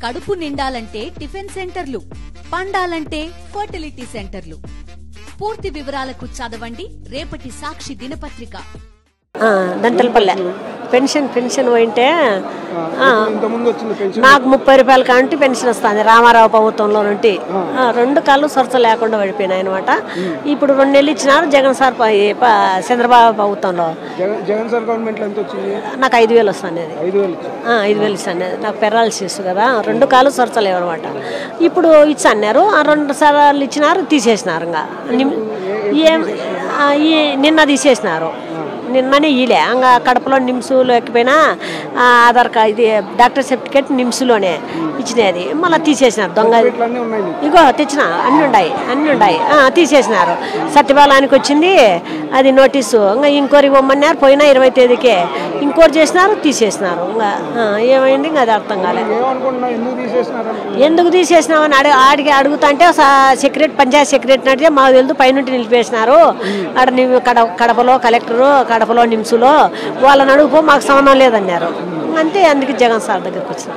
కడుపు నిండాలంటే టిఫిన్ సెంటర్లు, పండాలంటే ఫర్టిలిటీ సెంటర్లు. పూర్తి వివరాలకు చదవండి రేపటి సాక్షి దినపత్రిక. దంతలపల్లె పెన్షన్ పోయింటే నాకు 30 రూపాయల కాంటి పెన్షన్ వస్తుంది రామారావు ప్రభుత్వంలో నుండి. 2 కాళ్ళు సొరస లేకుండా పడిపోయినాయి అనమాట. ఇప్పుడు 2 నెలలు ఇచ్చినారు జగన్ సార్ చంద్రబాబు ప్రభుత్వంలో. నాకు 5,000 వస్తుంది. 5,000 ఇస్తాను. నాకు పెరాలసిస్ కదా, 2 కాళ్ళు సొరస లేవు అనమాట. ఇప్పుడు ఇచ్చి అన్నారు, 2 సార్లు ఇచ్చినారు, తీసేసినారు. నిన్న తీసేసినారు. నిన్ననే ఇలే ఇంకా కడపలో నిమ్స్లో ఎక్కిపోయినా ఆధార్ కార్డు ఇది డాక్టర్ సర్టిఫికేట్ నిమ్స్లోనే ఇచ్చినది, మళ్ళీ తీసేసినారు. దొంగ ఇగో తెచ్చిన అన్నీ ఉన్నాయి తీసేసినారు. సత్యబాలానికి వచ్చింది అది నోటీసు, ఇంకా ఇంకోరికి పొమ్మన్నారు, పోయినా 20 తేదీకే ఇంకోటి చేసినారు, తీసేసినారు. ఇంకా ఏమైంది ఇంకా అది అర్థం కాలేదు. ఎందుకు తీసేసినామని ఆడికి అడుగుతా అంటే పంచాయత్ సెక్రటరీ అంటే మాకు తెలుసు పైనుండి నిలిపేసినారు, అక్కడ కడపలో కలెక్టరు కడపలో నిమ్స్లో వాళ్ళని అడుగుపో మాకు సంబంధం లేదన్నారు. అంతే, అందుకే జగన్ సార్ దగ్గరికి వచ్చినాం.